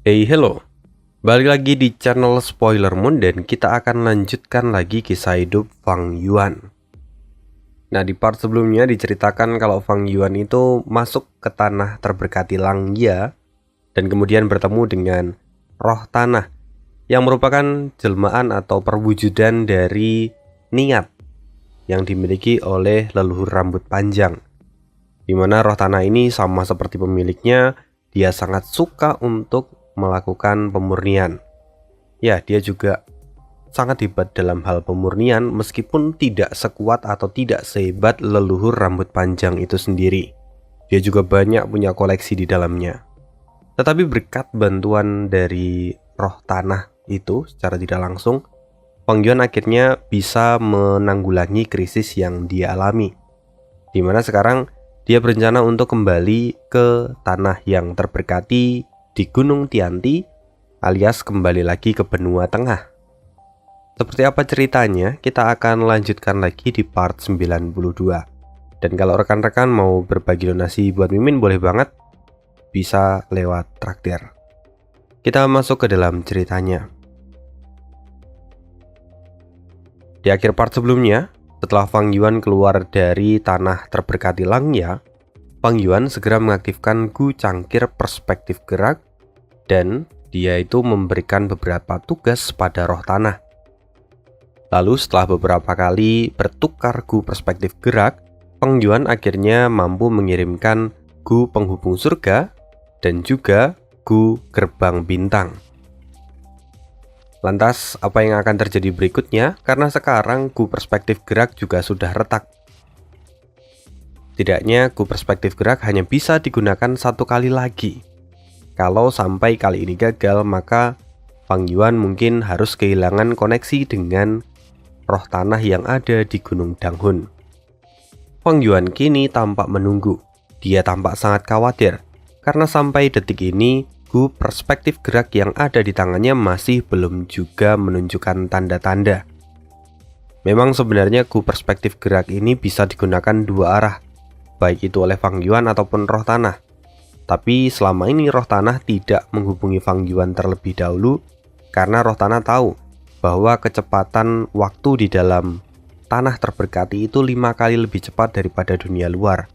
Hey hello, balik lagi di channel Spoiler Moon dan kita akan lanjutkan lagi kisah hidup Fang Yuan. Nah, di part sebelumnya diceritakan kalau Fang Yuan itu masuk ke tanah terberkati Langya dan kemudian bertemu dengan roh tanah yang merupakan jelmaan atau perwujudan dari niat yang dimiliki oleh leluhur rambut panjang, di mana roh tanah ini sama seperti pemiliknya, dia sangat suka untuk melakukan pemurnian. Ya, dia juga sangat hebat dalam hal pemurnian meskipun tidak sekuat atau tidak sehebat leluhur rambut panjang itu sendiri. Dia juga banyak punya koleksi di dalamnya. Tetapi berkat bantuan dari roh tanah itu secara tidak langsung, Fang Yuan akhirnya bisa menanggulangi krisis yang dia alami. Dimana sekarang dia berencana untuk kembali ke tanah yang terberkati di Gunung Tianti, alias kembali lagi ke benua tengah. Seperti apa ceritanya, kita akan lanjutkan lagi di part 92. Dan kalau rekan-rekan mau berbagi donasi buat Mimin, boleh banget, bisa lewat traktir. Kita masuk ke dalam ceritanya. Di akhir part sebelumnya, setelah Fang Yuan keluar dari tanah terberkati Langya, Fang Yuan segera mengaktifkan Gu Cangkir perspektif gerak dan dia itu memberikan beberapa tugas pada roh tanah. Lalu setelah beberapa kali bertukar Gu perspektif gerak, Fang Yuan akhirnya mampu mengirimkan Gu penghubung surga dan juga Gu gerbang bintang. Lantas, apa yang akan terjadi berikutnya? Karena sekarang Gu perspektif gerak juga sudah retak. Setidaknya, Gu perspektif gerak hanya bisa digunakan satu kali lagi. Kalau sampai kali ini gagal, maka Fang Yuan mungkin harus kehilangan koneksi dengan roh tanah yang ada di Gunung Danghun. Fang Yuan kini tampak menunggu. Dia tampak sangat khawatir, karena sampai detik ini, Gu perspektif gerak yang ada di tangannya masih belum juga menunjukkan tanda-tanda. Memang sebenarnya Gu perspektif gerak ini bisa digunakan dua arah, baik itu oleh Fang Yuan ataupun roh tanah. Tapi selama ini roh tanah tidak menghubungi Fang Yuan terlebih dahulu, karena roh tanah tahu bahwa kecepatan waktu di dalam tanah terberkati itu 5 kali lebih cepat daripada dunia luar.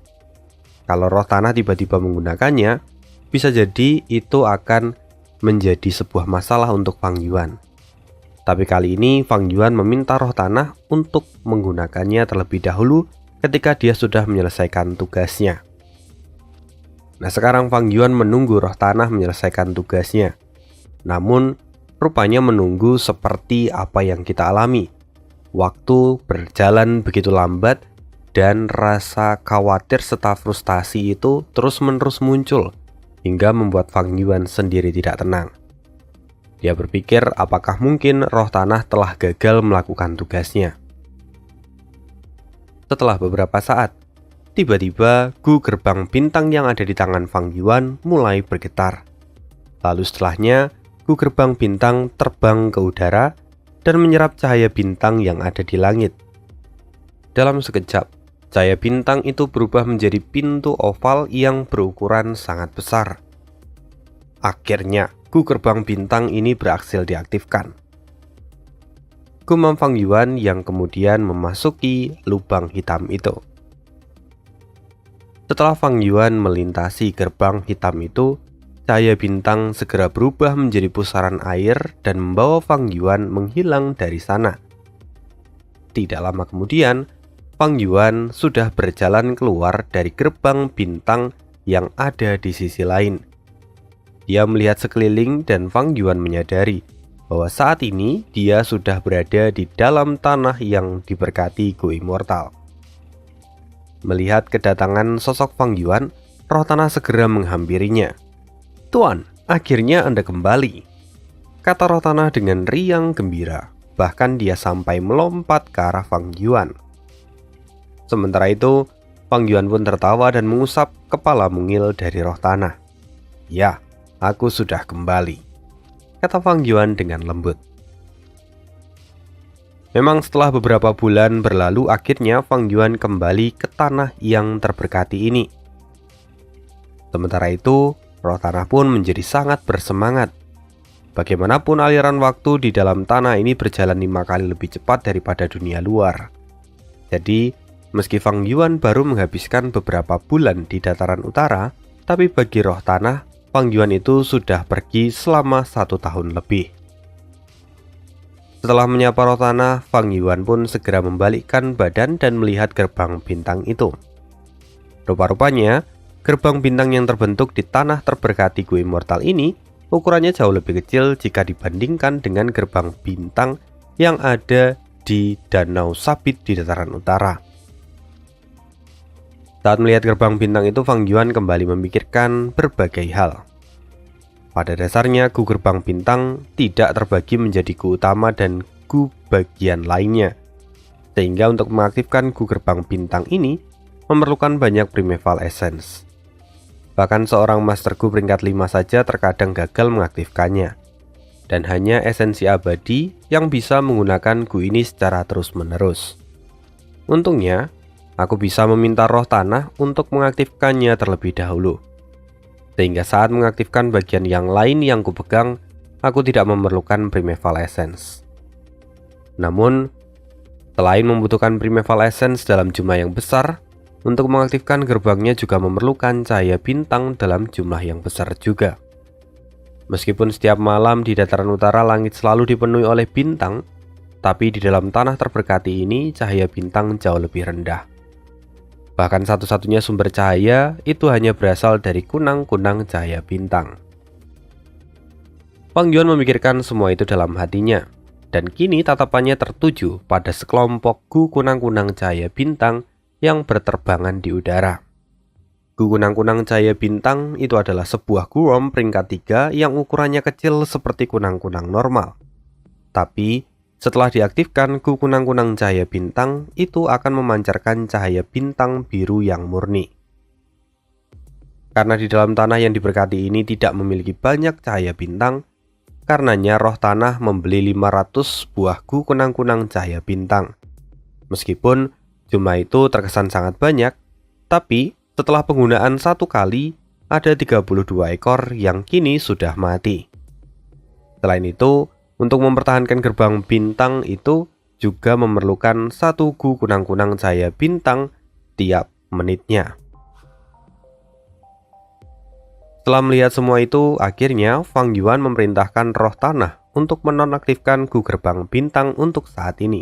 Kalau roh tanah tiba-tiba menggunakannya, bisa jadi itu akan menjadi sebuah masalah untuk Fang Yuan. Tapi kali ini Fang Yuan meminta roh tanah untuk menggunakannya terlebih dahulu ketika dia sudah menyelesaikan tugasnya. Nah, sekarang Fang Yuan menunggu roh tanah menyelesaikan tugasnya. Namun, rupanya menunggu seperti apa yang kita alami. Waktu berjalan begitu lambat dan rasa khawatir serta frustasi itu terus-menerus muncul, hingga membuat Fang Yuan sendiri tidak tenang. Dia berpikir apakah mungkin roh tanah telah gagal melakukan tugasnya. Setelah beberapa saat, tiba-tiba Gu gerbang bintang yang ada di tangan Fang Yuan mulai bergetar. Lalu setelahnya, Gu gerbang bintang terbang ke udara dan menyerap cahaya bintang yang ada di langit. Dalam sekejap, cahaya bintang itu berubah menjadi pintu oval yang berukuran sangat besar. Akhirnya, Gu gerbang bintang ini berhasil diaktifkan. Gumam Fang Yuan yang kemudian memasuki lubang hitam itu. Setelah Fang Yuan melintasi gerbang hitam itu, cahaya bintang segera berubah menjadi pusaran air dan membawa Fang Yuan menghilang dari sana. Tidak lama kemudian, Fang Yuan sudah berjalan keluar dari gerbang bintang yang ada di sisi lain. Dia melihat sekeliling dan Fang Yuan menyadari bahwa saat ini dia sudah berada di dalam tanah yang diberkati Gu Immortal. Melihat kedatangan sosok Fang Yuan, roh tanah segera menghampirinya. "Tuan, akhirnya Anda kembali," kata roh tanah dengan riang gembira. Bahkan dia sampai melompat ke arah Fang Yuan. Sementara itu, Fang Yuan pun tertawa dan mengusap kepala mungil dari roh tanah. "Ya, aku sudah kembali," kata Fang Yuan dengan lembut. Memang setelah beberapa bulan berlalu, akhirnya Fang Yuan kembali ke tanah yang terberkati ini. Sementara itu, roh tanah pun menjadi sangat bersemangat. Bagaimanapun aliran waktu di dalam tanah ini berjalan 5 kali lebih cepat daripada dunia luar. Jadi, meski Fang Yuan baru menghabiskan beberapa bulan di dataran utara, tapi bagi roh tanah, Fang Yuan itu sudah pergi selama 1 tahun lebih. Setelah menyapa roh tanah, Fang Yuan pun segera membalikkan badan dan melihat gerbang bintang itu. Rupa-rupanya, gerbang bintang yang terbentuk di tanah terberkati Gu Immortal ini ukurannya jauh lebih kecil jika dibandingkan dengan gerbang bintang yang ada di Danau Sabit di dataran utara. Saat melihat gerbang bintang itu, Fang Yuan kembali memikirkan berbagai hal. Pada dasarnya, Gu gerbang bintang tidak terbagi menjadi Gu utama dan Gu bagian lainnya. Sehingga untuk mengaktifkan Gu gerbang bintang ini memerlukan banyak Primeval Essence. Bahkan seorang Master Gu peringkat 5 saja terkadang gagal mengaktifkannya. Dan hanya esensi abadi yang bisa menggunakan Gu ini secara terus-menerus. Untungnya, aku bisa meminta roh tanah untuk mengaktifkannya terlebih dahulu. Sehingga saat mengaktifkan bagian yang lain yang kupegang, aku tidak memerlukan Primeval Essence. Namun, selain membutuhkan Primeval Essence dalam jumlah yang besar, untuk mengaktifkan gerbangnya juga memerlukan cahaya bintang dalam jumlah yang besar juga. Meskipun setiap malam di dataran utara langit selalu dipenuhi oleh bintang, tapi di dalam tanah terberkati ini cahaya bintang jauh lebih rendah. Bahkan satu-satunya sumber cahaya itu hanya berasal dari kunang-kunang cahaya bintang. Fang Yuan memikirkan semua itu dalam hatinya, dan kini tatapannya tertuju pada sekelompok Gu kunang-kunang cahaya bintang yang berterbangan di udara. Gu kunang-kunang cahaya bintang itu adalah sebuah Gurom peringkat 3 yang ukurannya kecil seperti kunang-kunang normal. Tapi, setelah diaktifkan, Gu kunang-kunang cahaya bintang itu akan memancarkan cahaya bintang biru yang murni. Karena di dalam tanah yang diberkati ini tidak memiliki banyak cahaya bintang, karenanya roh tanah membeli 500 buah Gu kunang-kunang cahaya bintang. Meskipun jumlah itu terkesan sangat banyak, tapi setelah penggunaan 1 kali, ada 32 ekor yang kini sudah mati. Selain itu, untuk mempertahankan gerbang bintang itu juga memerlukan 1 Gu kunang-kunang cahaya bintang tiap menitnya. Setelah melihat semua itu, akhirnya Fang Yuan memerintahkan roh tanah untuk menonaktifkan Gu gerbang bintang untuk saat ini.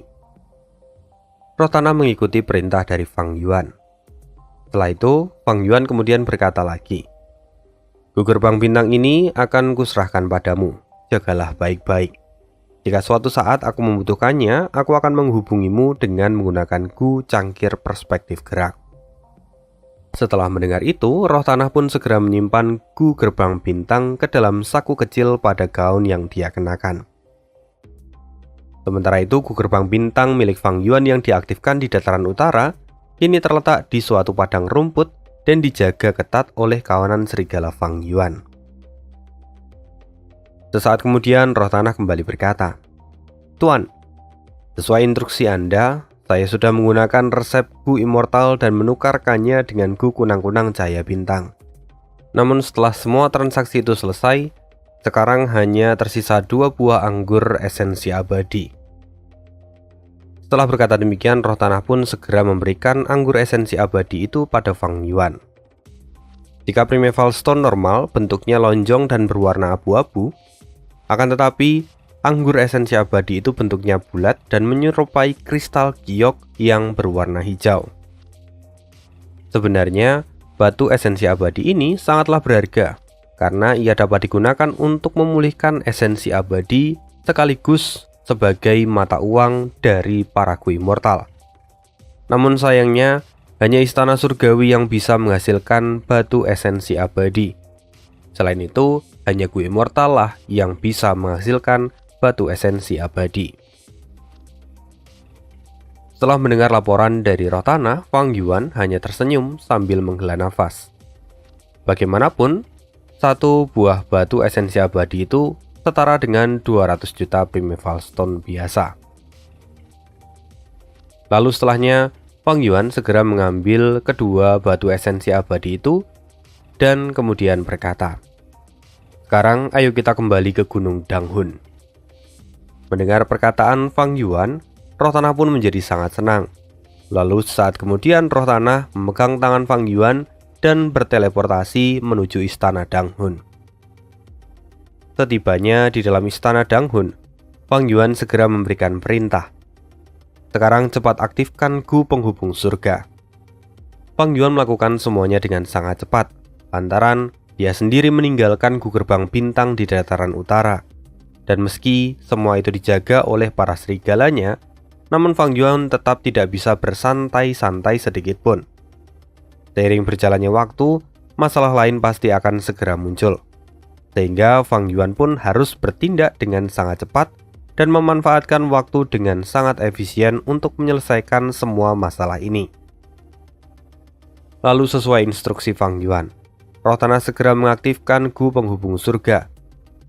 Roh tanah mengikuti perintah dari Fang Yuan. Setelah itu, Fang Yuan kemudian berkata lagi, "Gu gerbang bintang ini akan kuserahkan padamu. Jagalah baik-baik. Jika suatu saat aku membutuhkannya, aku akan menghubungimu dengan menggunakan Gu cangkir perspektif gerak." Setelah mendengar itu, roh tanah pun segera menyimpan Gu gerbang bintang ke dalam saku kecil pada gaun yang dia kenakan. Sementara itu, Gu gerbang bintang milik Fang Yuan yang diaktifkan di dataran utara kini terletak di suatu padang rumput dan dijaga ketat oleh kawanan serigala Fang Yuan. Sesaat kemudian, roh tanah kembali berkata, "Tuan, sesuai instruksi Anda, saya sudah menggunakan resep Gu Immortal dan menukarkannya dengan Gu kunang-kunang cahaya bintang. Namun setelah semua transaksi itu selesai, sekarang hanya tersisa 2 buah anggur esensi abadi." Setelah berkata demikian, roh tanah pun segera memberikan anggur esensi abadi itu pada Fang Yuan. Jika Primeval Stone normal bentuknya lonjong dan berwarna abu-abu, akan tetapi anggur esensi abadi itu bentuknya bulat dan menyerupai kristal giok yang berwarna hijau. Sebenarnya, batu esensi abadi ini sangatlah berharga karena ia dapat digunakan untuk memulihkan esensi abadi sekaligus sebagai mata uang dari para Gu Immortal. Namun sayangnya, hanya istana surgawi yang bisa menghasilkan batu esensi abadi. Selain itu, hanya Gu Immortal lah yang bisa menghasilkan batu esensi abadi. Setelah mendengar laporan dari roh tanah, Fang Yuan hanya tersenyum sambil menghela nafas. Bagaimanapun, 1 buah batu esensi abadi itu setara dengan 200 juta Primeval Stone biasa. Lalu setelahnya, Fang Yuan segera mengambil kedua batu esensi abadi itu dan kemudian berkata, Sekarang ayo kita kembali ke Gunung Danghun. Mendengar perkataan Fang Yuan, roh tanah pun menjadi sangat senang. Lalu saat kemudian roh tanah memegang tangan Fang Yuan dan berteleportasi menuju istana Danghun. Setibanya di dalam istana Danghun, Fang Yuan segera memberikan perintah. Sekarang cepat aktifkan Gu penghubung surga. Fang Yuan melakukan semuanya dengan sangat cepat, lantaran dia sendiri meninggalkan Gu gerbang bintang di dataran utara. Dan meski semua itu dijaga oleh para serigalanya, namun Fang Yuan tetap tidak bisa bersantai-santai sedikit pun. Seiring berjalannya waktu, masalah lain pasti akan segera muncul. Sehingga Fang Yuan pun harus bertindak dengan sangat cepat dan memanfaatkan waktu dengan sangat efisien untuk menyelesaikan semua masalah ini. Lalu sesuai instruksi Fang Yuan, roh tanah segera mengaktifkan Gu penghubung surga.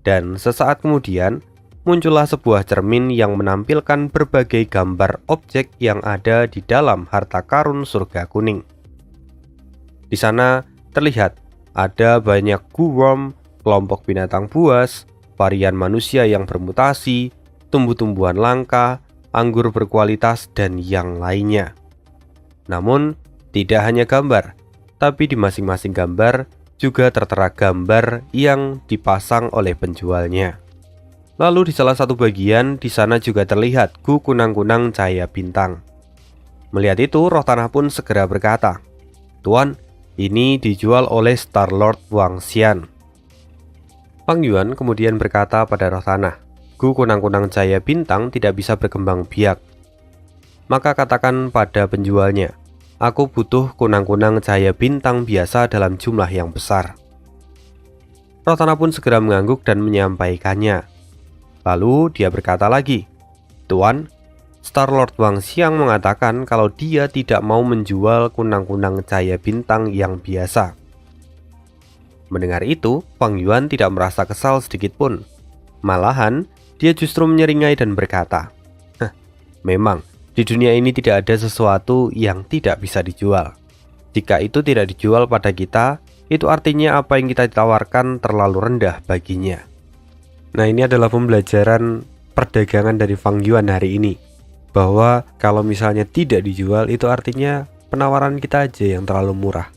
Dan sesaat kemudian, muncullah sebuah cermin yang menampilkan berbagai gambar objek yang ada di dalam harta karun surga kuning. Di sana terlihat ada banyak Gu worm, kelompok binatang buas, varian manusia yang bermutasi, tumbuh-tumbuhan langka, anggur berkualitas, dan yang lainnya. Namun, tidak hanya gambar, tapi di masing-masing gambar juga tertera gambar yang dipasang oleh penjualnya. Lalu di salah satu bagian di sana juga terlihat Gu kunang-kunang cahaya bintang. Melihat itu, roh tanah pun segera berkata, "Tuan, ini dijual oleh Star-Lord Wang Xian." Fang Yuan kemudian berkata pada roh tanah, "Gu kunang-kunang cahaya bintang tidak bisa berkembang biak. Maka katakan pada penjualnya, aku butuh kunang-kunang cahaya bintang biasa dalam jumlah yang besar." Roh tanah pun segera mengangguk dan menyampaikannya. Lalu dia berkata lagi, "Tuan, Star-Lord Wang Xiang mengatakan kalau dia tidak mau menjual kunang-kunang cahaya bintang yang biasa." Mendengar itu, Fang Yuan tidak merasa kesal sedikit pun. Malahan, dia justru menyeringai dan berkata, "Memang di dunia ini tidak ada sesuatu yang tidak bisa dijual. Jika itu tidak dijual pada kita, itu artinya apa yang kita tawarkan terlalu rendah baginya." Nah, ini adalah pembelajaran perdagangan dari Fang Yuan hari ini, bahwa kalau misalnya tidak dijual, itu artinya penawaran kita aja yang terlalu murah.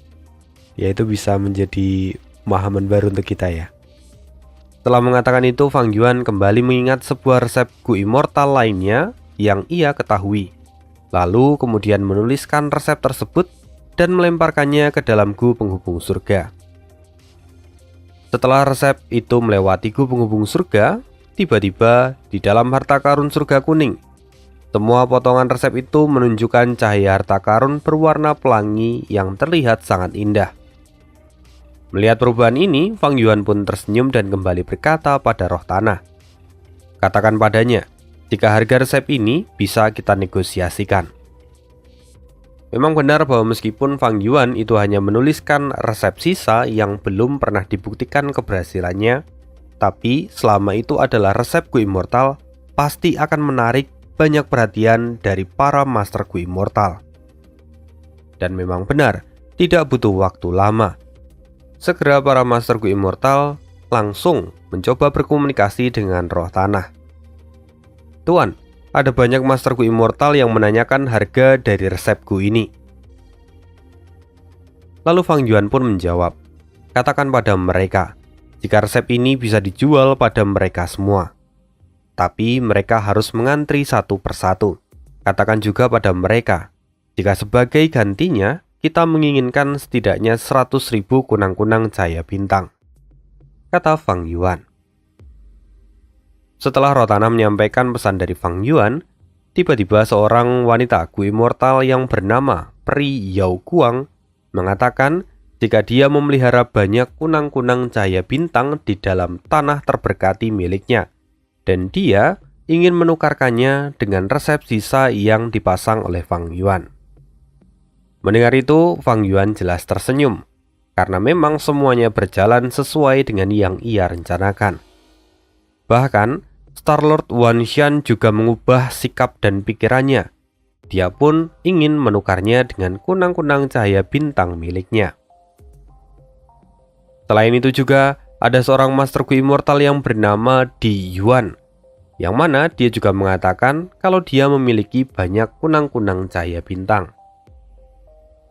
Yaitu bisa menjadi pemahaman baru untuk kita ya. Setelah mengatakan itu, Fang Yuan kembali mengingat sebuah resep Gu immortal lainnya yang ia ketahui. Lalu kemudian menuliskan resep tersebut dan melemparkannya ke dalam Gu penghubung surga. Setelah resep itu melewati Gu penghubung surga, tiba-tiba di dalam harta karun surga kuning, semua potongan resep itu menunjukkan cahaya harta karun berwarna pelangi yang terlihat sangat indah. Melihat perubahan ini, Fang Yuan pun tersenyum dan kembali berkata pada roh tanah, "Katakan padanya, jika harga resep ini bisa kita negosiasikan." Memang benar bahwa meskipun Fang Yuan itu hanya menuliskan resep sisa yang belum pernah dibuktikan keberhasilannya, tapi selama itu adalah resep Gu immortal, pasti akan menarik banyak perhatian dari para master Gu immortal. Dan memang benar, tidak butuh waktu lama. Segera para master Gu immortal langsung mencoba berkomunikasi dengan roh tanah. "Tuan, ada banyak master Gu immortal yang menanyakan harga dari resep Gu ini." Lalu Fang Yuan pun menjawab, "Katakan pada mereka, jika resep ini bisa dijual pada mereka semua. Tapi mereka harus mengantri satu persatu. Katakan juga pada mereka, jika sebagai gantinya, kita menginginkan setidaknya 100.000 kunang-kunang cahaya bintang," kata Fang Yuan. Setelah roh tanah menyampaikan pesan dari Fang Yuan, tiba-tiba seorang wanita Gu immortal yang bernama Pri Yao Guang mengatakan jika dia memelihara banyak kunang-kunang cahaya bintang di dalam tanah terberkati miliknya, dan dia ingin menukarkannya dengan resep sisa yang dipasang oleh Fang Yuan. Mendengar itu, Fang Yuan jelas tersenyum, karena memang semuanya berjalan sesuai dengan yang ia rencanakan. Bahkan, Star-Lord Wang Xian juga mengubah sikap dan pikirannya. Dia pun ingin menukarnya dengan kunang-kunang cahaya bintang miliknya. Selain itu juga, ada seorang masterku immortal yang bernama Di Yuan, yang mana dia juga mengatakan kalau dia memiliki banyak kunang-kunang cahaya bintang.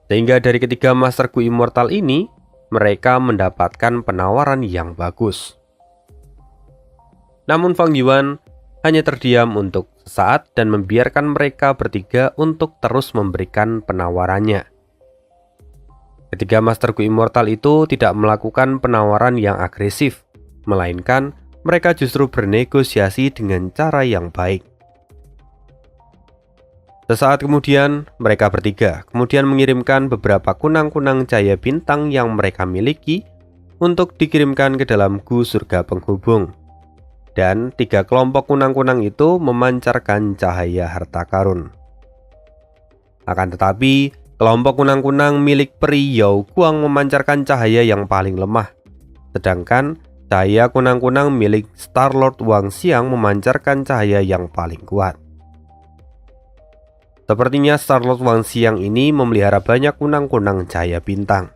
Sehingga dari ketiga masterku immortal ini, mereka mendapatkan penawaran yang bagus. Namun Fang Yuan hanya terdiam untuk sesaat dan membiarkan mereka bertiga untuk terus memberikan penawarannya. Ketiga masterku immortal itu tidak melakukan penawaran yang agresif, melainkan mereka justru bernegosiasi dengan cara yang baik. Sesaat kemudian, mereka bertiga kemudian mengirimkan beberapa kunang-kunang cahaya bintang yang mereka miliki untuk dikirimkan ke dalam Gu Surga Penghubung. Dan 3 kelompok kunang-kunang itu memancarkan cahaya harta karun. Akan tetapi, kelompok kunang-kunang milik Peri Yao Guang memancarkan cahaya yang paling lemah, sedangkan cahaya kunang-kunang milik Star-Lord Wang Xiang memancarkan cahaya yang paling kuat. Sepertinya Star-Lord Wang Xiang ini memelihara banyak kunang-kunang cahaya bintang.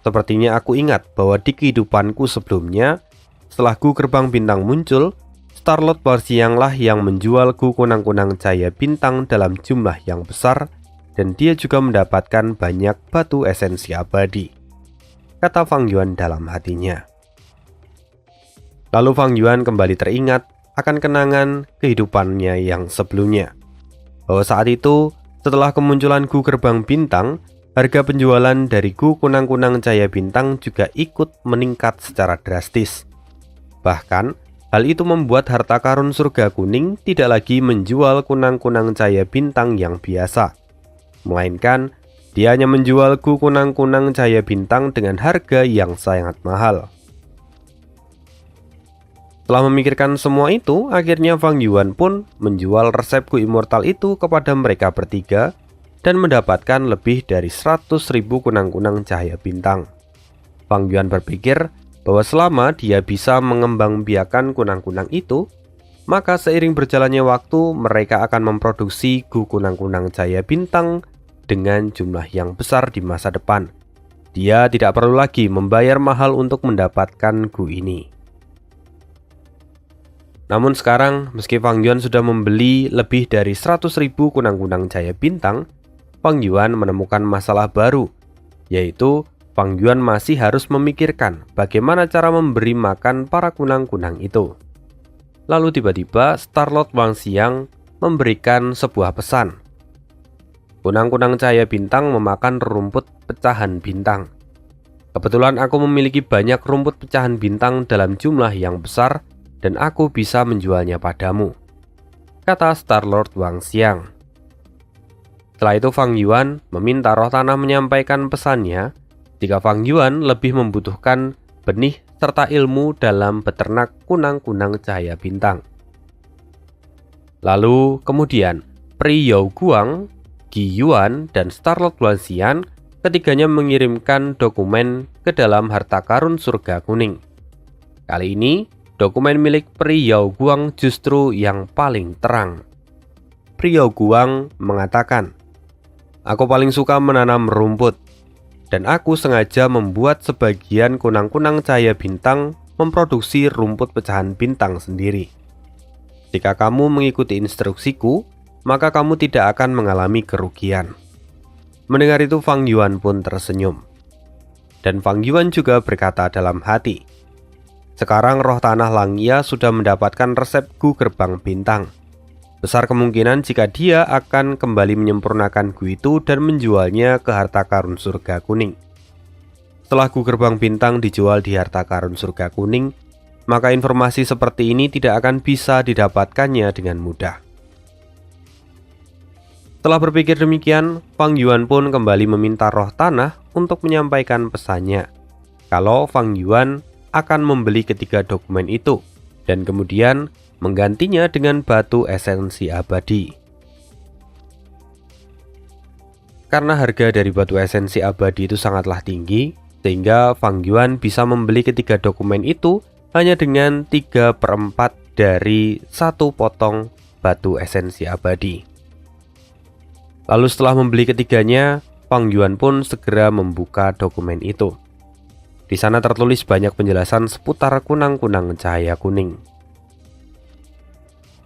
Sepertinya aku ingat bahwa di kehidupanku sebelumnya, setelah Gu Gerbang Bintang muncul, Star-Lord Wang Xiang lah yang menjual Gu kunang-kunang cahaya bintang dalam jumlah yang besar, dan dia juga mendapatkan banyak batu esensi abadi, kata Fang Yuan dalam hatinya. Lalu Fang Yuan kembali teringat akan kenangan kehidupannya yang sebelumnya, bahwa saat itu setelah kemunculan Gu Gerbang Bintang, harga penjualan dari Gu kunang-kunang cahaya bintang juga ikut meningkat secara drastis. Bahkan hal itu membuat harta karun surga kuning tidak lagi menjual kunang-kunang cahaya bintang yang biasa, melainkan dia hanya menjual Gu kunang-kunang cahaya bintang dengan harga yang sangat mahal. Setelah memikirkan semua itu, akhirnya Fang Yuan pun menjual resep Gu immortal itu kepada mereka bertiga dan mendapatkan lebih dari 100.000 kunang-kunang cahaya bintang. Fang Yuan berpikir bahwa selama dia bisa mengembangbiakan kunang-kunang itu, maka seiring berjalannya waktu mereka akan memproduksi Gu kunang-kunang cahaya bintang dengan jumlah yang besar di masa depan. Dia tidak perlu lagi membayar mahal untuk mendapatkan Gu ini. Namun sekarang, meski Fang Yuan sudah membeli lebih dari 100.000 kunang-kunang cahaya bintang, Fang Yuan menemukan masalah baru, yaitu Fang Yuan masih harus memikirkan bagaimana cara memberi makan para kunang-kunang itu. Lalu tiba-tiba Star-Lord Wang Xiang memberikan sebuah pesan. Kunang-kunang cahaya bintang memakan rumput pecahan bintang. Kebetulan aku memiliki banyak rumput pecahan bintang dalam jumlah yang besar dan aku bisa menjualnya padamu, kata Star-Lord Wang Xiang. Setelah itu Fang Yuan meminta roh tanah menyampaikan pesannya jika Fang Yuan lebih membutuhkan benih serta ilmu dalam beternak kunang-kunang cahaya bintang. Lalu kemudian Peri Yao Guang, Di Yuan, dan Star-Lord Wang Xiang ketiganya mengirimkan dokumen ke dalam harta karun surga kuning. Kali ini dokumen milik Peri Yao Guang justru yang paling terang. Peri Yao Guang mengatakan, "Aku paling suka menanam rumput, dan aku sengaja membuat sebagian kunang-kunang cahaya bintang memproduksi rumput pecahan bintang sendiri. Jika kamu mengikuti instruksiku, maka kamu tidak akan mengalami kerugian." Mendengar itu Fang Yuan pun tersenyum. Dan Fang Yuan juga berkata dalam hati, "Sekarang roh tanah Langia sudah mendapatkan resep Gu Gerbang Bintang. Besar kemungkinan jika dia akan kembali menyempurnakan Gu itu dan menjualnya ke harta karun surga kuning. Setelah Gu Gerbang Bintang dijual di harta karun surga kuning, maka informasi seperti ini tidak akan bisa didapatkannya dengan mudah." Setelah berpikir demikian, Fang Yuan pun kembali meminta roh tanah untuk menyampaikan pesannya kalau Fang Yuan akan membeli ketiga dokumen itu dan kemudian menggantinya dengan batu esensi abadi. Karena harga dari batu esensi abadi itu sangatlah tinggi, sehingga Fang Yuan bisa membeli ketiga dokumen itu hanya dengan 3/4 dari satu potong batu esensi abadi. Lalu setelah membeli ketiganya, Fang Yuan pun segera membuka dokumen itu. Di Di sana tertulis banyak penjelasan seputar kunang-kunang cahaya kuning.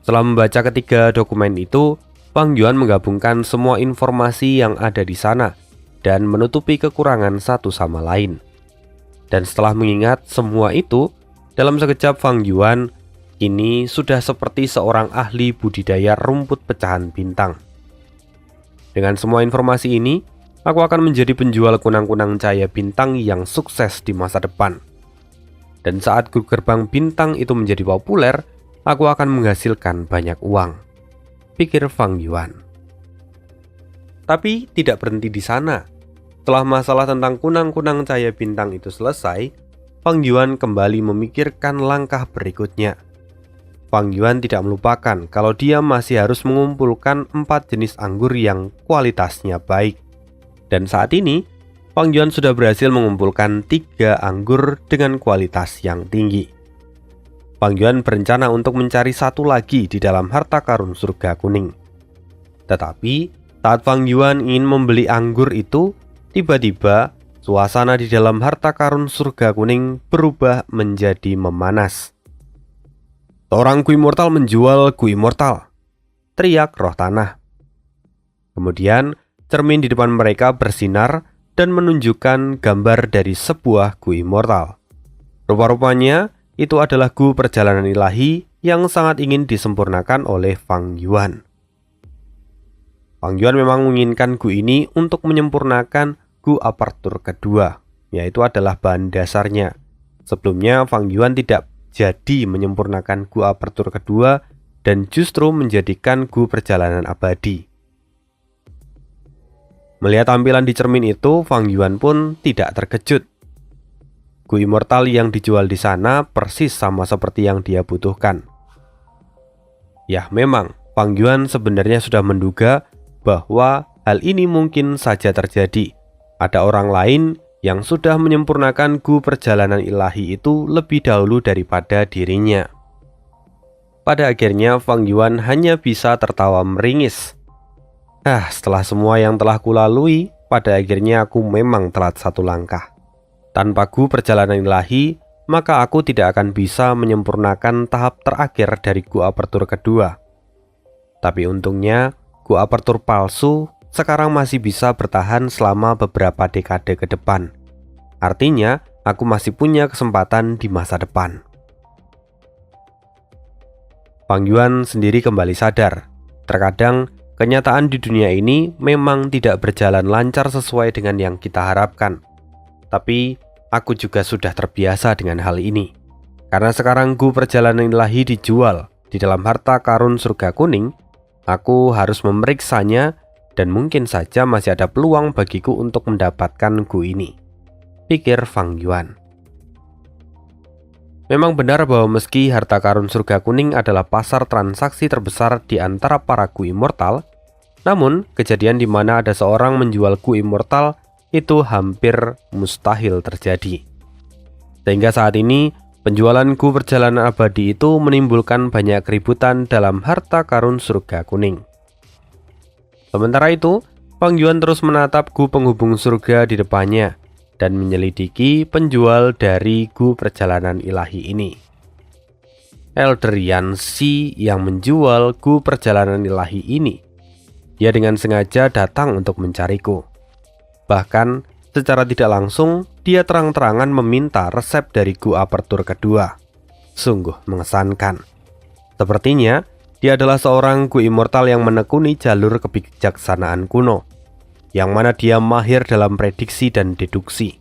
Setelah membaca ketiga dokumen itu, Fang Yuan menggabungkan semua informasi yang ada di sana dan menutupi kekurangan satu sama lain. Dan setelah mengingat semua itu, dalam sekejap Fang Yuan kini sudah seperti seorang ahli budidaya rumput pecahan bintang. Dengan semua informasi ini, aku akan menjadi penjual kunang-kunang cahaya bintang yang sukses di masa depan. Dan saat grup gerbang bintang itu menjadi populer, aku akan menghasilkan banyak uang, pikir Fang Yuan. Tapi tidak berhenti di sana. Setelah masalah tentang kunang-kunang cahaya bintang itu selesai, Fang Yuan kembali memikirkan langkah berikutnya. Fang Yuan tidak melupakan kalau dia masih harus mengumpulkan 4 jenis anggur yang kualitasnya baik. Dan saat ini, Fang Yuan sudah berhasil mengumpulkan 3 anggur dengan kualitas yang tinggi. Fang Yuan berencana untuk mencari satu lagi di dalam harta karun surga kuning. Tetapi, saat Fang Yuan ingin membeli anggur itu, tiba-tiba suasana di dalam harta karun surga kuning berubah menjadi memanas. Seorang Gu Immortal menjual Gu Immortal, teriak roh tanah. Kemudian, cermin di depan mereka bersinar dan menunjukkan gambar dari sebuah Gu Immortal. Rupa-rupanya, itu adalah Gu perjalanan ilahi yang sangat ingin disempurnakan oleh Fang Yuan. Fang Yuan memang menginginkan Gu ini untuk menyempurnakan Gu Aperture kedua, yaitu adalah bahan dasarnya. Sebelumnya, Fang Yuan tidak jadi menyempurnakan Gu Aperture kedua dan justru menjadikan Gu perjalanan abadi. Melihat tampilan di cermin itu, Fang Yuan pun tidak terkejut. Gu Immortal yang dijual di sana persis sama seperti yang dia butuhkan. Ya memang, Fang Yuan sebenarnya sudah menduga bahwa hal ini mungkin saja terjadi. Ada orang lain yang sudah menyempurnakan Gu perjalanan ilahi itu lebih dahulu daripada dirinya. Pada akhirnya Fang Yuan hanya bisa tertawa meringis. Setelah semua yang telah kulalui, pada akhirnya aku memang telat satu langkah. Tanpa Gu perjalanan ilahi, maka aku tidak akan bisa menyempurnakan tahap terakhir dari Gu Aperture kedua. Tapi untungnya, Gu Aperture palsu sekarang masih bisa bertahan selama beberapa dekade ke depan. Artinya, aku masih punya kesempatan di masa depan. Fang Yuan sendiri kembali sadar. Terkadang, kenyataan di dunia ini memang tidak berjalan lancar sesuai dengan yang kita harapkan. Tapi, aku juga sudah terbiasa dengan hal ini. Karena sekarang Gu perjalanan ilahi dijual di dalam harta karun surga kuning, aku harus memeriksanya dan mungkin saja masih ada peluang bagiku untuk mendapatkan Gu ini, pikir Fang Yuan. Memang benar bahwa meski harta karun surga kuning adalah pasar transaksi terbesar di antara para Gu Immortal, namun kejadian di mana ada seorang menjual Gu Immortal itu hampir mustahil terjadi. Sehingga saat ini, penjualan Gu perjalanan abadi itu menimbulkan banyak keributan dalam harta karun surga kuning. Sementara itu, Fang Yuan terus menatap Gu penghubung surga di depannya dan menyelidiki penjual dari Gu perjalanan ilahi ini. Elder Yan Xi yang menjual Gu perjalanan ilahi ini. Dia dengan sengaja datang untuk mencariku. Bahkan, secara tidak langsung, dia terang-terangan meminta resep dari Gu Aperture kedua. Sungguh mengesankan. Sepertinya, dia adalah seorang Gu Immortal yang menekuni jalur kebijaksanaan kuno, yang mana dia mahir dalam prediksi dan deduksi.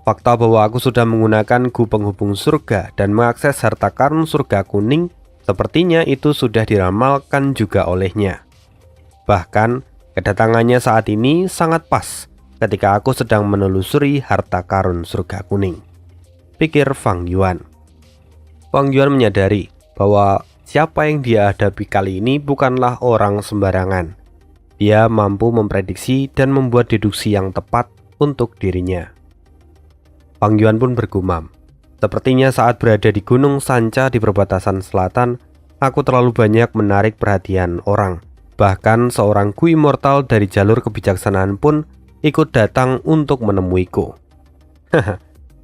Fakta bahwa aku sudah menggunakan Gu penghubung surga dan mengakses harta karun surga kuning, sepertinya itu sudah diramalkan juga olehnya. Bahkan, kedatangannya saat ini sangat pas ketika aku sedang menelusuri harta karun surga kuning, pikir Fang Yuan. Fang Yuan menyadari bahwa siapa yang dia hadapi kali ini bukanlah orang sembarangan. Dia mampu memprediksi dan membuat deduksi yang tepat untuk dirinya. Fang Yuan pun bergumam. Sepertinya saat berada di Gunung Sanca di perbatasan selatan, aku terlalu banyak menarik perhatian orang. Bahkan seorang Gu Immortal dari jalur kebijaksanaan pun ikut datang untuk menemuiku.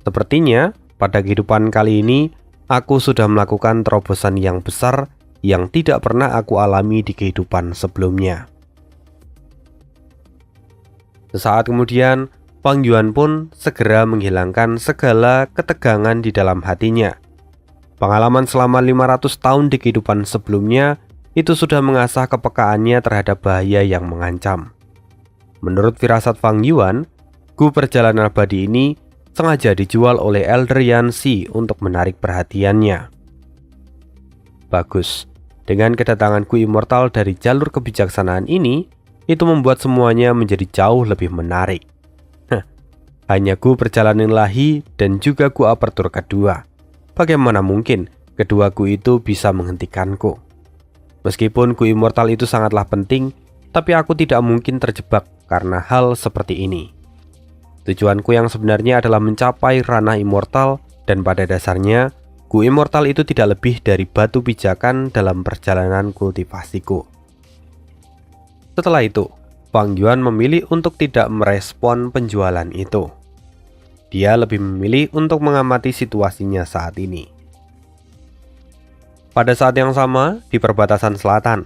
Sepertinya pada kehidupan kali ini aku sudah melakukan terobosan yang besar yang tidak pernah aku alami di kehidupan sebelumnya. Sesaat kemudian, Fang Yuan pun segera menghilangkan segala ketegangan di dalam hatinya. Pengalaman selama 500 tahun di kehidupan sebelumnya itu sudah mengasah kepekaannya terhadap bahaya yang mengancam. Menurut firasat Fang Yuan, gu perjalanan abadi ini sengaja dijual oleh Elder Yanxi untuk menarik perhatiannya. Bagus, dengan kedatangan gu immortal dari jalur kebijaksanaan ini, itu membuat semuanya menjadi jauh lebih menarik. Hanya gu perjalanan ilahi dan juga gu apertur kedua. Bagaimana mungkin kedua gu itu bisa menghentikanku? Meskipun gu immortal itu sangatlah penting, tapi aku tidak mungkin terjebak karena hal seperti ini. Tujuanku yang sebenarnya adalah mencapai ranah immortal, dan pada dasarnya gu immortal itu tidak lebih dari batu pijakan dalam perjalanan kultivasiku. Setelah itu, Fang Yuan memilih untuk tidak merespon penjualan itu. Dia lebih memilih untuk mengamati situasinya saat ini. Pada saat yang sama, di perbatasan selatan,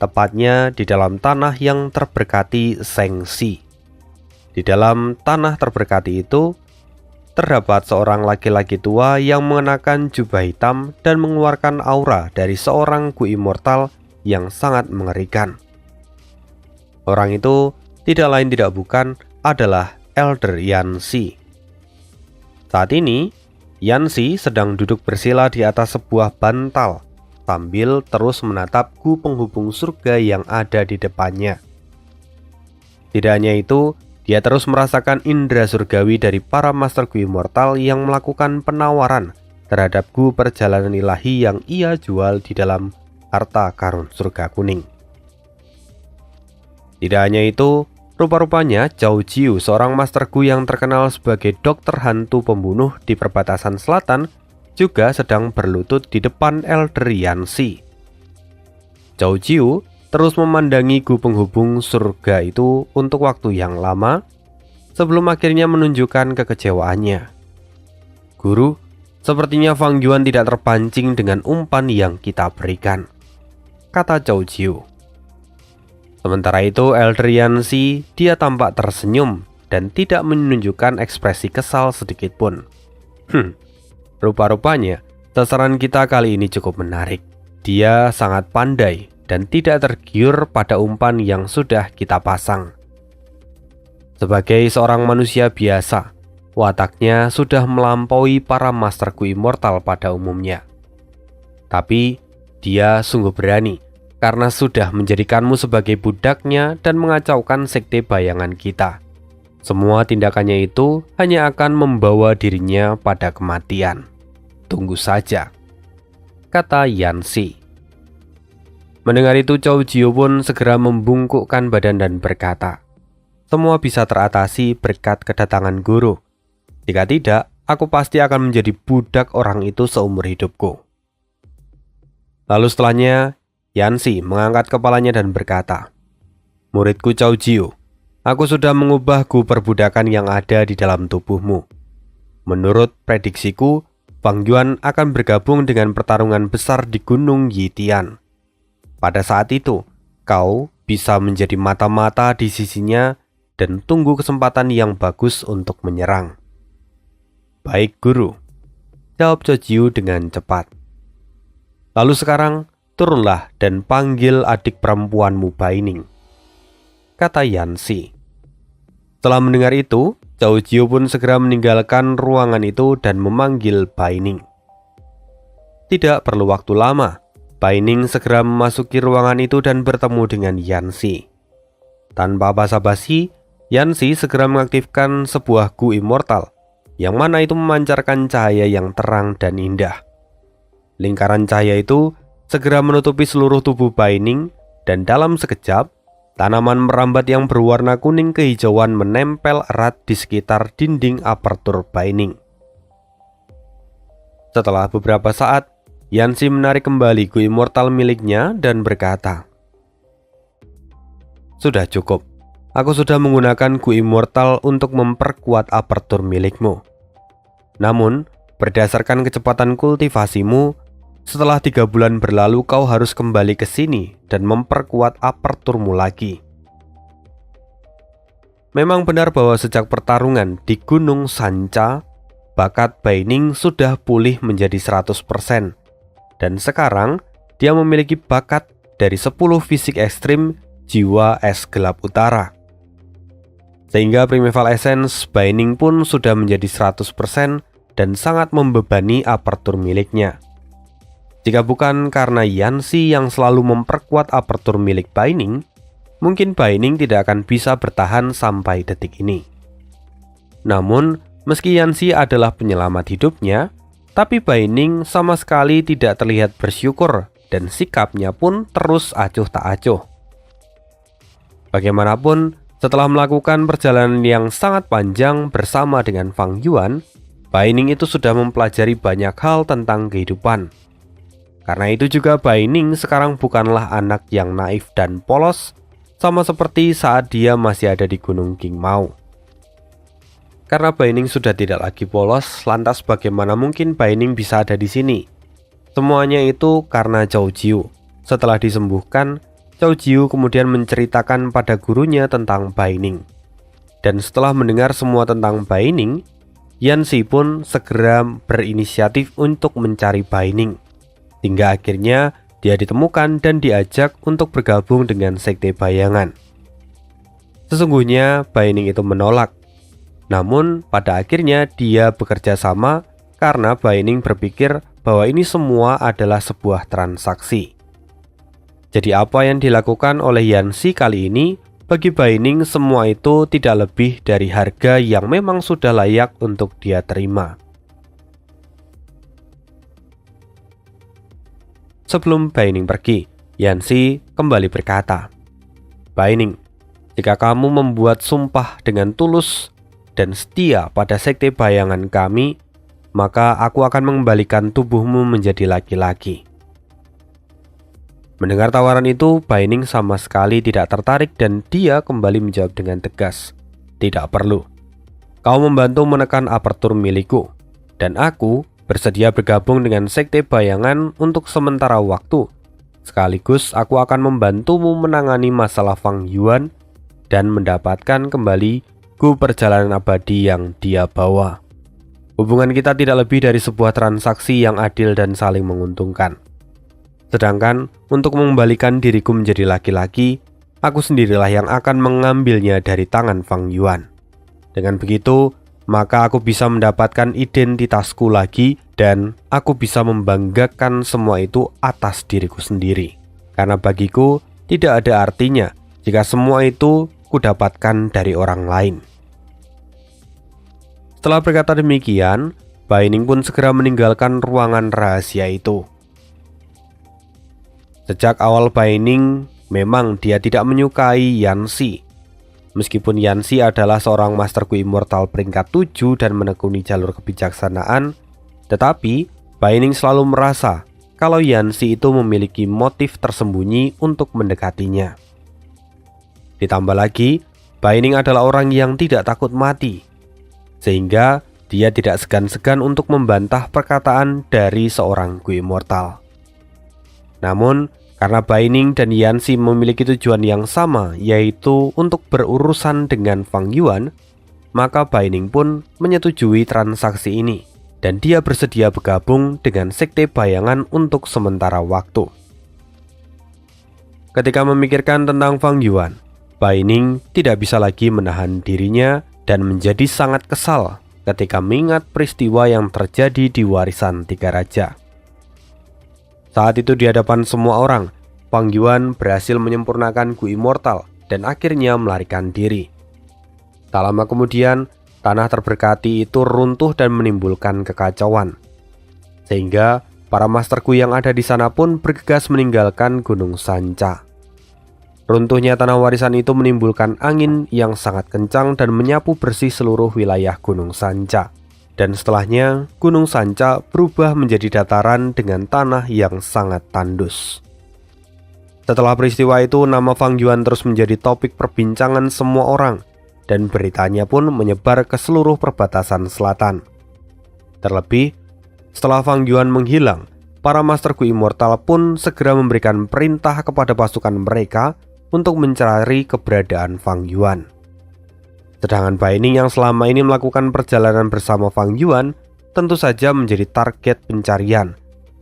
tepatnya di dalam tanah yang terberkati Shengxi. Di dalam tanah terberkati itu, terdapat seorang laki-laki tua yang mengenakan jubah hitam dan mengeluarkan aura dari seorang gu immortal yang sangat mengerikan. Orang itu tidak lain tidak bukan adalah Elder Yanxi. Saat ini, Yanxi sedang duduk bersila di atas sebuah bantal sambil terus menatap gu penghubung surga yang ada di depannya. Tidak hanya itu, dia terus merasakan indera surgawi dari para master gu immortal yang melakukan penawaran terhadap gu perjalanan ilahi yang ia jual di dalam harta karun surga kuning. Tidak hanya itu, rupa-rupanya Zhao Jiu, seorang master gu yang terkenal sebagai dokter hantu pembunuh di perbatasan selatan, juga sedang berlutut di depan Elder Yanxi. Zhao Jiu terus memandangi gu penghubung surga itu untuk waktu yang lama, sebelum akhirnya menunjukkan kekecewaannya. Guru, sepertinya Fang Yuan tidak terpancing dengan umpan yang kita berikan, kata Zhao Jiu. Sementara itu Elder Yanxi, dia tampak tersenyum dan tidak menunjukkan ekspresi kesal sedikit pun. Rupa-rupanya sasaran kita kali ini cukup menarik. Dia sangat pandai dan tidak tergiur pada umpan yang sudah kita pasang. Sebagai seorang manusia biasa, wataknya sudah melampaui para master gu immortal pada umumnya. Tapi dia sungguh berani karena sudah menjadikanmu sebagai budaknya dan mengacaukan sekte bayangan kita. Semua tindakannya itu hanya akan membawa dirinya pada kematian. Tunggu saja, kata Yanxi. Mendengar itu Zhao Jiu pun segera membungkukkan badan dan berkata, semua bisa teratasi berkat kedatangan guru. Jika tidak, aku pasti akan menjadi budak orang itu seumur hidupku. Lalu setelahnya, Yanxi mengangkat kepalanya dan berkata, muridku Zhao Jiu, aku sudah mengubah gu perbudakan yang ada di dalam tubuhmu. Menurut prediksiku, Fang Yuan akan bergabung dengan pertarungan besar di Gunung Yitian. Pada saat itu, kau bisa menjadi mata-mata di sisinya dan tunggu kesempatan yang bagus untuk menyerang. Baik guru, jawab Zhao Jiu dengan cepat. Lalu sekarang, turunlah dan panggil adik perempuanmu Baining, kata Yanxi. Setelah mendengar itu, Zhao Jiu pun segera meninggalkan ruangan itu dan memanggil Baining. Tidak perlu waktu lama, Baining segera memasuki ruangan itu dan bertemu dengan Yanxi. Tanpa basa-basi, Yanxi segera mengaktifkan sebuah gu immortal, yang mana itu memancarkan cahaya yang terang dan indah. Lingkaran cahaya itu segera menutupi seluruh tubuh Baining, dan dalam sekejap, tanaman merambat yang berwarna kuning kehijauan menempel erat di sekitar dinding apertur Baining. Setelah beberapa saat, Yanxi menarik kembali gu immortal miliknya dan berkata, sudah cukup, aku sudah menggunakan gu immortal untuk memperkuat apertur milikmu. Namun, berdasarkan kecepatan kultivasimu, setelah 3 bulan berlalu kau harus kembali ke sini dan memperkuat aperturmu lagi. Memang benar bahwa sejak pertarungan di Gunung Sanca, bakat Baining sudah pulih menjadi 100%. Dan sekarang, dia memiliki bakat dari 10 fisik ekstrim jiwa es gelap utara. Sehingga Primeval Essence Baining pun sudah menjadi 100% dan sangat membebani apertur miliknya. Jika bukan karena Yancy yang selalu memperkuat apertur milik Baining, mungkin Baining tidak akan bisa bertahan sampai detik ini. Namun, meski Yancy adalah penyelamat hidupnya, tapi Baining sama sekali tidak terlihat bersyukur dan sikapnya pun terus acuh tak acuh. Bagaimanapun, setelah melakukan perjalanan yang sangat panjang bersama dengan Fang Yuan, Baining itu sudah mempelajari banyak hal tentang kehidupan. Karena itu juga Baining sekarang bukanlah anak yang naif dan polos, sama seperti saat dia masih ada di Gunung Qingmao. Karena Baining sudah tidak lagi polos, lantas bagaimana mungkin Baining bisa ada di sini? Semuanya itu karena Zhao Jiu. Setelah disembuhkan, Zhao Jiu kemudian menceritakan pada gurunya tentang Baining. Dan setelah mendengar semua tentang Baining, Yancy pun segera berinisiatif untuk mencari Baining. Hingga akhirnya dia ditemukan dan diajak untuk bergabung dengan Sekte Bayangan. Sesungguhnya Baining itu menolak. Namun pada akhirnya dia bekerja sama karena Baining berpikir bahwa ini semua adalah sebuah transaksi. Jadi apa yang dilakukan oleh Yancy kali ini, bagi Baining semua itu tidak lebih dari harga yang memang sudah layak untuk dia terima. Sebelum Baining pergi, Yancy kembali berkata, "Baining, jika kamu membuat sumpah dengan tulus dan setia pada Sekte Bayangan kami, maka aku akan mengembalikan tubuhmu menjadi laki-laki." Mendengar tawaran itu, Baining sama sekali tidak tertarik dan dia kembali menjawab dengan tegas, "Tidak perlu. Kau membantu menekan apertur milikku, dan aku bersedia bergabung dengan Sekte Bayangan untuk sementara waktu. Sekaligus aku akan membantumu menangani masalah Fang Yuan dan mendapatkan kembali Gu Perjalanan Abadi yang dia bawa. Hubungan kita tidak lebih dari sebuah transaksi yang adil dan saling menguntungkan. Sedangkan untuk mengembalikan diriku menjadi laki-laki, aku sendirilah yang akan mengambilnya dari tangan Fang Yuan. Dengan begitu, maka aku bisa mendapatkan identitasku lagi dan aku bisa membanggakan semua itu atas diriku sendiri. Karena bagiku tidak ada artinya jika semua itu kudapatkan dari orang lain." Setelah berkata demikian, Baining pun segera meninggalkan ruangan rahasia itu. Sejak awal Baining memang dia tidak menyukai Yancy. Meskipun Yancy adalah seorang Master Gu Immortal peringkat 7 dan menekuni jalur kebijaksanaan, tetapi Baining selalu merasa kalau Yancy itu memiliki motif tersembunyi untuk mendekatinya. Ditambah lagi, Baining adalah orang yang tidak takut mati, sehingga dia tidak segan-segan untuk membantah perkataan dari seorang Gu Immortal. Namun, karena Baining dan Yancy memiliki tujuan yang sama, yaitu untuk berurusan dengan Fang Yuan, maka Baining pun menyetujui transaksi ini, dan dia bersedia bergabung dengan Sekte Bayangan untuk sementara waktu. Ketika memikirkan tentang Fang Yuan, Baining tidak bisa lagi menahan dirinya dan menjadi sangat kesal ketika mengingat peristiwa yang terjadi di Warisan Tiga Raja. Saat itu di hadapan semua orang, Fang Yuan berhasil menyempurnakan Gu Immortal dan akhirnya melarikan diri. Tak lama kemudian, tanah terberkati itu runtuh dan menimbulkan kekacauan. Sehingga para Master Gu yang ada di sana pun bergegas meninggalkan Gunung Sanca. Runtuhnya tanah warisan itu menimbulkan angin yang sangat kencang dan menyapu bersih seluruh wilayah Gunung Sanca. Dan setelahnya, Gunung Sanca berubah menjadi dataran dengan tanah yang sangat tandus. Setelah peristiwa itu, nama Fang Yuan terus menjadi topik perbincangan semua orang, dan beritanya pun menyebar ke seluruh perbatasan selatan. Terlebih, setelah Fang Yuan menghilang, para Master Gu Immortal pun segera memberikan perintah kepada pasukan mereka untuk mencari keberadaan Fang Yuan. Sedangkan Bai Ning yang selama ini melakukan perjalanan bersama Fang Yuan tentu saja menjadi target pencarian.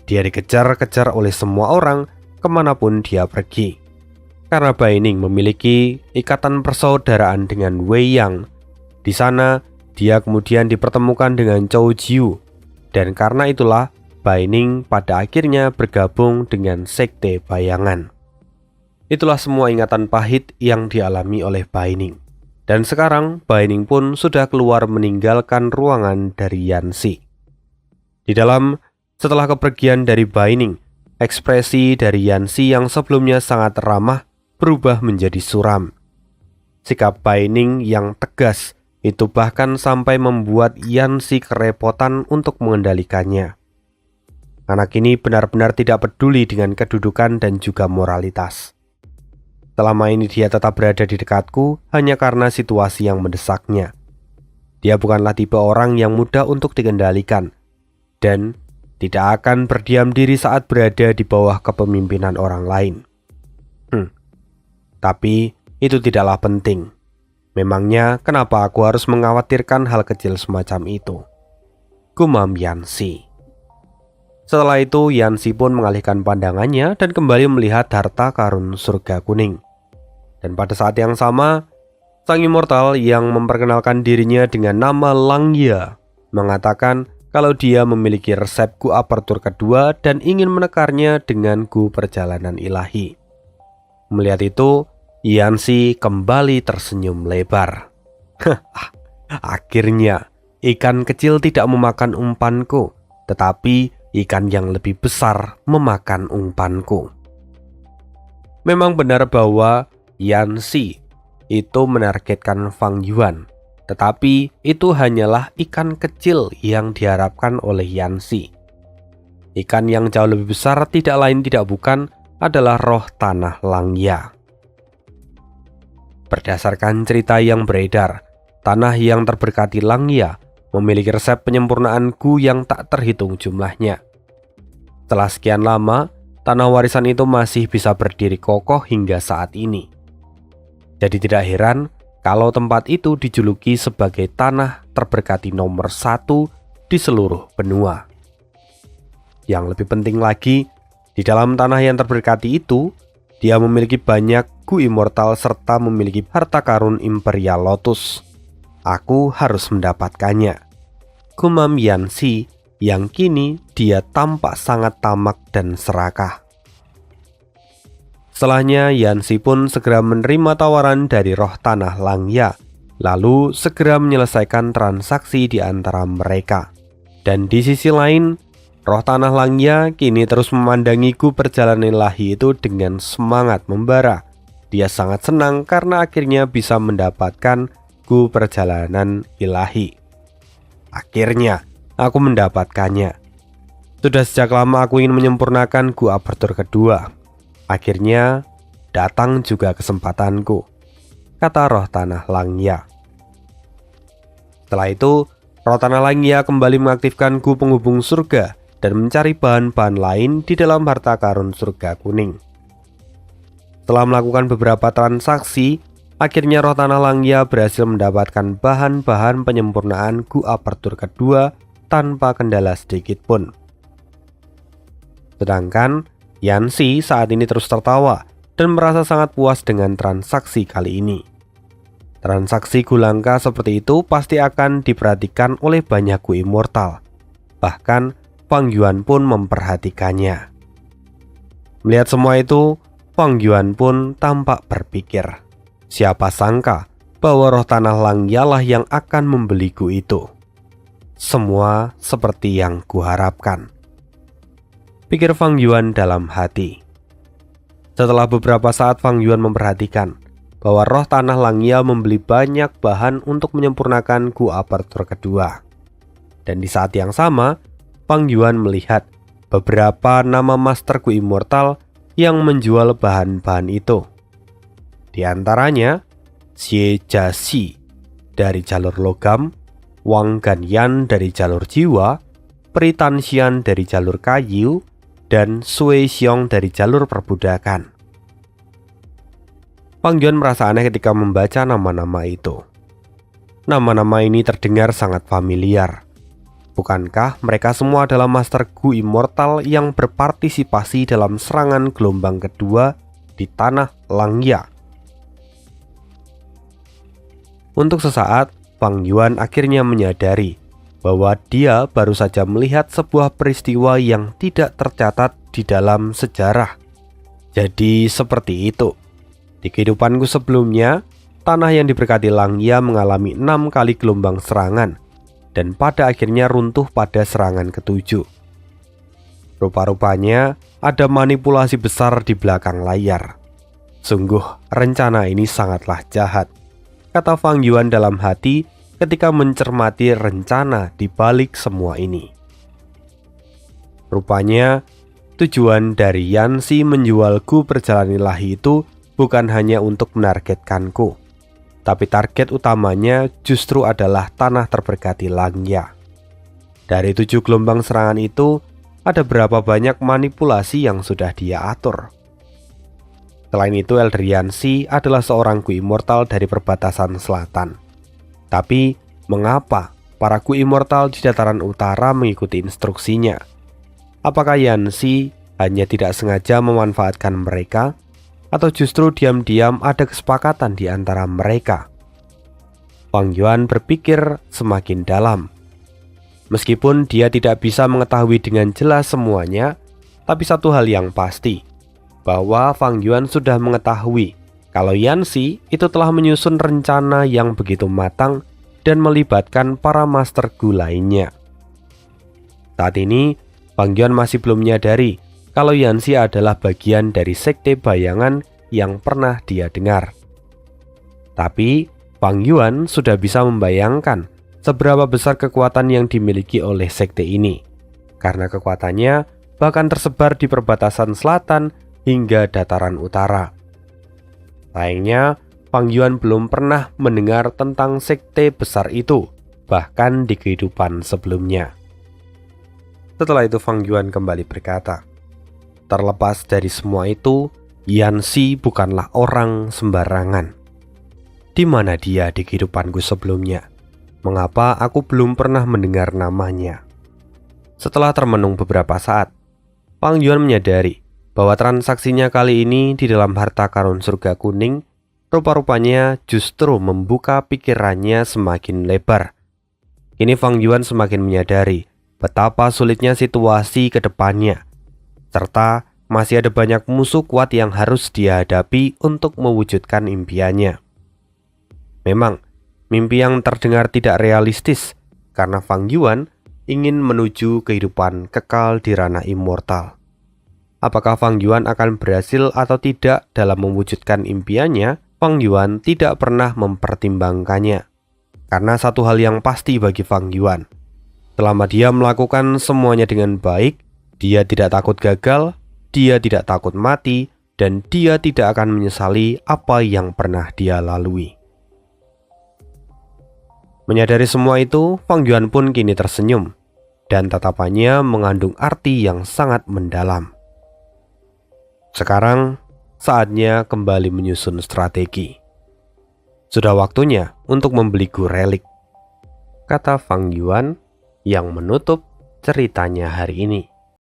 Dia dikejar-kejar oleh semua orang kemanapun dia pergi. Karena Bai Ning memiliki ikatan persaudaraan dengan Wei Yang. Di sana, dia kemudian dipertemukan dengan Zhou Jiu. Dan karena itulah, Bai Ning pada akhirnya bergabung dengan Sekte Bayangan. Itulah semua ingatan pahit yang dialami oleh Bai Ning. Dan sekarang Bai Ning pun sudah keluar meninggalkan ruangan dari Yanxi. Di dalam, setelah kepergian dari Bai Ning, ekspresi dari Yanxi yang sebelumnya sangat ramah berubah menjadi suram. Sikap Bai Ning yang tegas itu bahkan sampai membuat Yanxi kerepotan untuk mengendalikannya. Anak ini benar-benar tidak peduli dengan kedudukan dan juga moralitas. Selama ini dia tetap berada di dekatku hanya karena situasi yang mendesaknya. Dia bukanlah tipe orang yang mudah untuk dikendalikan dan tidak akan berdiam diri saat berada di bawah kepemimpinan orang lain. Tapi itu tidaklah penting. Memangnya kenapa aku harus mengkhawatirkan hal kecil semacam itu? Gumam Yanxi. Setelah itu Yanxi pun mengalihkan pandangannya dan kembali melihat harta karun surga kuning. Dan pada saat yang sama, sang immortal yang memperkenalkan dirinya dengan nama Langya mengatakan kalau dia memiliki resep Gu Apertur kedua dan ingin menekarnya dengan Gu Perjalanan Ilahi. Melihat itu, Yanxi kembali tersenyum lebar. Akhirnya, ikan kecil tidak memakan umpanku, tetapi ikan yang lebih besar memakan umpanku. Memang benar bahwa Yanxi itu menargetkan Fang Yuan, tetapi itu hanyalah ikan kecil yang diharapkan oleh Yanxi. Ikan yang jauh lebih besar tidak lain tidak bukan adalah roh tanah Langya. Berdasarkan cerita yang beredar, tanah yang terberkati Langya memiliki resep penyempurnaan Gu yang tak terhitung jumlahnya. Setelah sekian lama, tanah warisan itu masih bisa berdiri kokoh hingga saat ini. Jadi tidak heran kalau tempat itu dijuluki sebagai tanah terberkati nomor 1 di seluruh benua. Yang lebih penting lagi, di dalam tanah yang terberkati itu, dia memiliki banyak Gu Immortal serta memiliki harta karun Imperial Lotus. Aku harus mendapatkannya. Gumam Yanxi yang kini dia tampak sangat tamak dan serakah. Setelahnya Yanxi pun segera menerima tawaran dari roh tanah Langya, lalu segera menyelesaikan transaksi di antara mereka. Dan di sisi lain, roh tanah Langya kini terus memandangi Gu Perjalanan Ilahi itu dengan semangat membara. Dia sangat senang karena akhirnya bisa mendapatkan Gu Perjalanan Ilahi. Akhirnya, aku mendapatkannya. Sudah sejak lama aku ingin menyempurnakan Gu Apertur kedua. Akhirnya, datang juga kesempatanku, kata roh tanah Langya. Setelah itu, roh tanah Langya kembali mengaktifkan Gu penghubung surga dan mencari bahan-bahan lain di dalam harta karun surga kuning. Setelah melakukan beberapa transaksi, akhirnya roh tanah Langya berhasil mendapatkan bahan-bahan penyempurnaan Gu Apertur kedua tanpa kendala sedikit pun. Sedangkan Yanxi saat ini terus tertawa dan merasa sangat puas dengan transaksi kali ini. Transaksi Gu langka seperti itu pasti akan diperhatikan oleh banyak Gu Immortal. Bahkan Fang Yuan pun memperhatikannya. Melihat semua itu, Fang Yuan pun tampak berpikir, siapa sangka bahwa roh tanah Langya lah yang akan membeli Gu itu. Semua seperti yang kuharapkan, pikir Fang Yuan dalam hati. Setelah beberapa saat Fang Yuan memperhatikan bahwa roh tanah Langya membeli banyak bahan untuk menyempurnakan Gu Apertur kedua. Dan di saat yang sama, Fang Yuan melihat beberapa nama Master Gu Immortal yang menjual bahan-bahan itu. Di antaranya, Xie Jiaxi dari jalur logam, Wang Ganyan dari jalur jiwa, Pritanshian dari jalur kayu, dan Sui Xiong dari jalur perbudakan. Fang Yuan merasa aneh ketika membaca nama-nama itu. Nama-nama ini terdengar sangat familiar. Bukankah mereka semua adalah Master Gu Immortal yang berpartisipasi dalam serangan gelombang kedua di tanah Langya? Untuk sesaat, Fang Yuan akhirnya menyadari bahwa dia baru saja melihat sebuah peristiwa yang tidak tercatat di dalam sejarah. Jadi seperti itu. Di kehidupanku sebelumnya, tanah yang diberkati Langya mengalami 6 kali gelombang serangan, dan pada akhirnya runtuh pada serangan ke-7. Rupa-rupanya ada manipulasi besar di belakang layar. Sungguh, rencana ini sangatlah jahat, kata Fang Yuan dalam hati ketika mencermati rencana di balik semua ini. Rupanya, tujuan dari Yanxi menjual Gu Perjalanan Ilahi itu bukan hanya untuk menargetkanku, tapi target utamanya justru adalah tanah terberkati Langya. Dari 7 gelombang serangan itu, ada berapa banyak manipulasi yang sudah dia atur. Selain itu, Elder Yanxi adalah seorang Gu Immortal dari perbatasan selatan. Tapi, mengapa para Gu Immortal di dataran utara mengikuti instruksinya? Apakah Yanxi hanya tidak sengaja memanfaatkan mereka, atau justru diam-diam ada kesepakatan di antara mereka? Fang Yuan berpikir semakin dalam. Meskipun dia tidak bisa mengetahui dengan jelas semuanya, tapi satu hal yang pasti, bahwa Fang Yuan sudah mengetahui kalau Yanxi itu telah menyusun rencana yang begitu matang dan melibatkan para Master Gu lainnya. Saat ini, Fang Yuan masih belum menyadari kalau Yanxi adalah bagian dari sekte bayangan yang pernah dia dengar. Tapi, Fang Yuan sudah bisa membayangkan seberapa besar kekuatan yang dimiliki oleh sekte ini, karena kekuatannya bahkan tersebar di perbatasan selatan hingga dataran utara. Sayangnya, Fang Yuan belum pernah mendengar tentang sekte besar itu, bahkan di kehidupan sebelumnya. Setelah itu Fang Yuan kembali berkata, terlepas dari semua itu, Yanxi bukanlah orang sembarangan. Di mana dia di kehidupanku sebelumnya? Mengapa aku belum pernah mendengar namanya? Setelah termenung beberapa saat, Fang Yuan menyadari bahwa transaksinya kali ini di dalam harta karun surga kuning rupa-rupanya justru membuka pikirannya semakin lebar. Kini Fang Yuan semakin menyadari betapa sulitnya situasi ke depannya, serta masih ada banyak musuh kuat yang harus dia hadapi untuk mewujudkan impiannya. Memang, mimpi yang terdengar tidak realistis karena Fang Yuan ingin menuju kehidupan kekal di ranah immortal. Apakah Fang Yuan akan berhasil atau tidak dalam mewujudkan impiannya, Fang Yuan tidak pernah mempertimbangkannya. Karena satu hal yang pasti bagi Fang Yuan, selama dia melakukan semuanya dengan baik, dia tidak takut gagal, dia tidak takut mati, dan dia tidak akan menyesali apa yang pernah dia lalui. Menyadari semua itu, Fang Yuan pun kini tersenyum, dan tatapannya mengandung arti yang sangat mendalam. Sekarang, saatnya kembali menyusun strategi. Sudah waktunya untuk membeli Gu Relik, kata Fang Yuan yang menutup ceritanya hari ini.